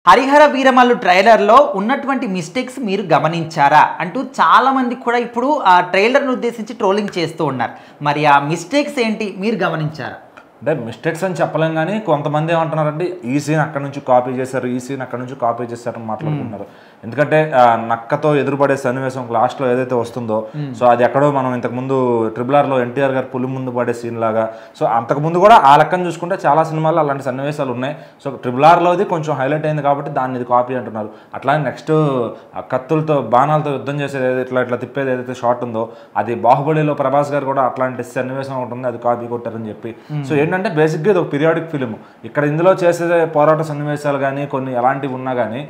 హరిహర వీరమల్లు ట్రైలర్‌లో ఉన్నటువంటి మిస్టేక్స్ మీరు గమనించారా? అంటూ చాలామంది కూడా ఇప్పుడు ఆ ట్రైలర్‌ని ఉద్దేశించి ట్రోలింగ్ చేస్తూ ఉన్నారు. మరి ఆ మిస్టేక్స్ ఏంటి? మీరు గమనించారా? అంటే మిస్టేక్స్ అని చెప్పలేం కానీ కొంతమంది ఏమంటున్నారంటే ఈ సీన్ అక్కడ నుంచి కాపీ చేశారు, ఈ సీన్ అక్కడ నుంచి కాపీ చేశారని మాట్లాడుకుంటున్నారు. ఎందుకంటే నక్కతో ఎదురుపడే సన్నివేశం లాస్ట్లో ఏదైతే వస్తుందో సో అది ఎక్కడో మనం ఇంతకుముందు RRRలో ఎన్టీఆర్ గారు పులి ముందు పడే సీన్ లాగా సో అంతకుముందు కూడా ఆ లెక్కను చూసుకుంటే చాలా సినిమాల్లో అలాంటి సన్నివేశాలు ఉన్నాయి. సో RRRలోది కొంచెం హైలైట్ అయింది కాబట్టి దాన్ని ఇది కాపీ అంటున్నారు. అట్లానే నెక్స్ట్ కత్తులతో బాణాలతో యుద్ధం చేసేది ఏదైతే ఇట్లా తిప్పేది ఏదైతే షాట్ ఉందో అది బాహుబలిలో ప్రభాస్ గారు కూడా అట్లాంటి సన్నివేశం ఉంటుంది, అది కాపీ కొట్టారని చెప్పి. సో ఏంటంటే బేసిక్గా ఇది ఒక పీరియాడిక్ ఫిలిం. ఇక్కడ ఇందులో చేసే పోరాట సన్నివేశాలు కానీ కొన్ని ఎలాంటివి ఉన్నా కానీ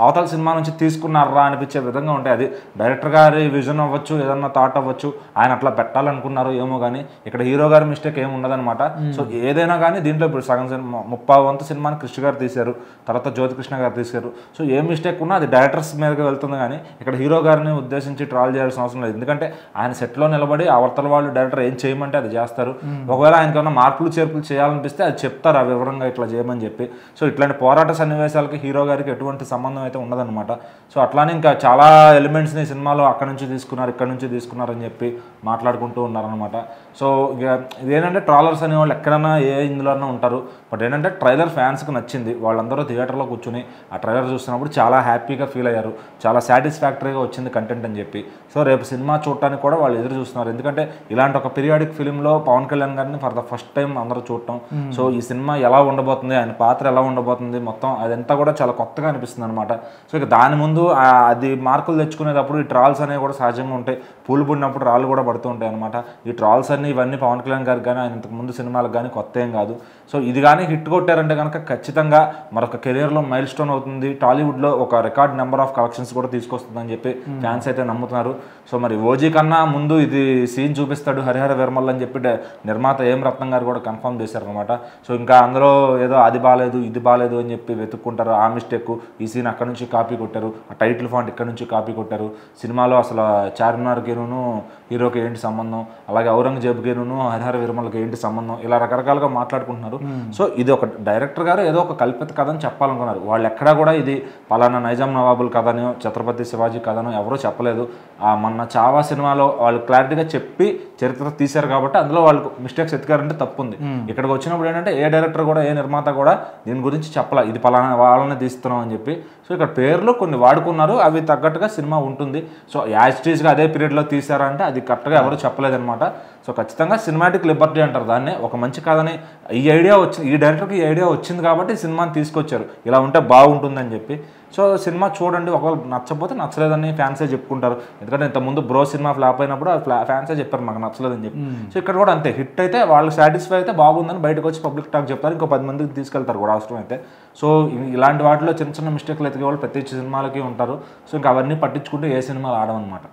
అవతల సినిమా నుంచి తీసుకున్నారా అనిపించే విధంగా ఉంటాయి. అది డైరెక్టర్ గారి విజన్ అవ్వచ్చు, ఏదన్నా థాట్ అవ్వచ్చు, ఆయన అట్లా పెట్టాలనుకున్నారు ఏమో కానీ ఇక్కడ హీరో గారి మిస్టేక్ ఏమి ఉండదన్నమాట. సో ఏదైనా కానీ దీంట్లో ఇప్పుడు సగం సినిమా 30% సినిమాని కృష్ణ గారు తీశారు, తర్వాత జ్యోతికృష్ణ గారు తీశారు. సో ఏ మిస్టేక్ ఉన్నా అది డైరెక్టర్స్ మీదకి వెళ్తుంది కానీ ఇక్కడ హీరో గారిని ఉద్దేశించి ట్రాల్ చేయాల్సిన అవసరం లేదు. ఎందుకంటే ఆయన సెట్లో నిలబడి అవతల వాళ్ళు డైరెక్టర్ ఏం చేయమంటే అది చేస్తారు. ఒకవేళ ఆయనకి ఏమైనా మార్పులు చేర్పులు చేయాలనిపిస్తే అది చెప్తారు ఆ వివరంగా ఇట్లా చేయమని చెప్పి. సో ఇట్లాంటి పోరాట సన్నివేశాలకి హీరో గారికి ఎటువంటి సంబంధం అయితే ఉండదన్నమాట. సో అట్లానే ఇంకా చాలా ఎలిమెంట్స్ని సినిమాలో అక్కడ నుంచి తీసుకున్నారు, ఇక్కడ నుంచి తీసుకున్నారని చెప్పి మాట్లాడుకుంటూ ఉన్నారనమాట. సో ఇక ఇదేంటంటే ట్రాలర్స్ అనేవాళ్ళు ఎక్కడైనా ఇందులోనే ఉంటారు. బట్ ఏంటంటే ట్రైలర్ ఫ్యాన్స్కి నచ్చింది, వాళ్ళందరూ థియేటర్లో కూర్చుని ఆ ట్రైలర్ చూస్తున్నప్పుడు చాలా హ్యాపీగా ఫీల్ అయ్యారు, చాలా సాటిస్ఫాక్టరీగా వచ్చింది కంటెంట్ అని చెప్పి. సో రేపు సినిమా చూడటానికి కూడా వాళ్ళు ఎదురు చూస్తున్నారు. ఎందుకంటే ఇలాంటి ఒక పీరియాడిక్ ఫిలింలో పవన్ కళ్యాణ్ గారిని ఫర్ ద ఫస్ట్ టైం అందరూ చూడటం. సో ఈ సినిమా ఎలా ఉండబోతుంది, ఆయన పాత్ర ఎలా ఉండబోతుంది, మొత్తం అదంతా కూడా చాలా కొత్తగా అనిపిస్తుంది అనమాట. సో ఇక దాని ముందు అది మార్కులు తెచ్చుకునేటప్పుడు ఈ ట్రాల్స్ అనేవి కూడా సహజంగా ఉంటాయి. పూలు పుడినప్పుడు రాళ్ళు కూడా పడుతూ ఉంటాయి అనమాట. ఈ ట్రాల్స్ అన్ని ఇవన్నీ పవన్ కళ్యాణ్ గారికి కానీ ఆయన ఇంతకు ముందు సినిమాలకు కానీ కొత్త ఏం కాదు. సో ఇది కానీ హిట్ కొట్టారంటే కనుక ఖచ్చితంగా మరొక కెరియర్లో మైల్ స్టోన్ అవుతుంది, టాలీవుడ్లో ఒక రికార్డ్ నెంబర్ ఆఫ్ కలెక్షన్స్ కూడా తీసుకొస్తుందని చెప్పి ఫ్యాన్స్ అయితే నమ్ముతున్నారు. సో మరి ఓజీ కన్నా ముందు ఇది సీన్ చూపిస్తాడు హరిహర వీరమల్లు అని చెప్పి నిర్మాత ఏం రత్నం గారు కూడా కన్ఫర్మ్ చేశారు అనమాట. సో ఇంకా అందులో ఏదో అది బాగాలేదు ఇది బాగాలేదు అని చెప్పి వెతుక్కుంటారు. ఆ మిస్టేక్, ఈ సీన్ అక్కడ నుంచి కాపీ కొట్టారు, ఆ టైటిల్ ఫాంట్ ఇక్కడ నుంచి కాపీ కొట్టారు, సినిమాలో అసలు చార్మినార్కిను హీరోకి ఏంటి సంబంధం, అలాగే ఔరంగజేబ్కిను హరిహర వీరమల్లుకి ఏంటి సంబంధం, ఇలా రకరకాలుగా మాట్లాడుకుంటున్నారు. సో ఇది ఒక డైరెక్టర్ గారు ఏదో ఒక కల్పిత కథని చెప్పాలనుకున్నారు. వాళ్ళు ఎక్కడా కూడా ఇది పలానా నైజాం నవాబుల్ కథనో ఛత్రపతి శివాజీ కథనో ఎవరో చెప్పలేదు. మొన్న చావా సినిమాలో వాళ్ళు క్లారిటీగా చెప్పి చరిత్ర తీశారు కాబట్టి అందులో వాళ్ళకు మిస్టేక్స్ ఎత్తుకారంటే తప్పు ఉంది. ఇక్కడికి వచ్చినప్పుడు ఏంటంటే ఏ డైరెక్టర్ కూడా ఏ నిర్మాత కూడా దీని గురించి చెప్పాల, ఇది పలానా వాళ్ళని తీస్తున్నాం అని చెప్పి. సో ఇక్కడ పేర్లు కొన్ని వాడుకున్నారు, అవి తగ్గట్టుగా సినిమా ఉంటుంది. సో యాజ్టీజ్గా అదే పీరియడ్లో తీశారా అంటే అది కరెక్ట్గా ఎవరు చెప్పలేదన్నమాట. సో ఖచ్చితంగా సినిమాటిక్ లిబర్టీ అంటారు దాన్ని. ఒక మంచి కథని ఈ ఐడియా వచ్చింది, ఈ డైరెక్టర్కి ఈ ఐడియా వచ్చింది కాబట్టి సినిమాని తీసుకొచ్చారు, ఇలా ఉంటే బాగుంటుందని చెప్పి. సో సినిమా చూడండి, ఒకవేళ నచ్చకపోతే నచ్చలేదని ఫ్యాన్సే చెప్పుకుంటారు. ఎందుకంటే ఇంతకుముందు బ్రో సినిమా ఫ్లాప్ అయినప్పుడు ఫ్యాన్సే చెప్పారు మాకు నచ్చలేదని చెప్పి. సో ఇక్కడ కూడా అంతే, హిట్ అయితే వాళ్ళు సాటిస్ఫై అయితే బాగుందని బయటకు వచ్చి పబ్లిక్ టాక్ చెప్తారు, ఇంకో 10 మందికి తీసుకెళ్తారు కూడా అవసరం అయితే. సో ఇలాంటి వాటిలో చిన్న చిన్న మిస్టేక్లు ఎతికే వాళ్ళు ప్రతి సినిమాలకి ఉంటారు. సో ఇంకా అవన్నీ పట్టించుకుంటే ఏ సినిమాలు ఆడమన్నమాట.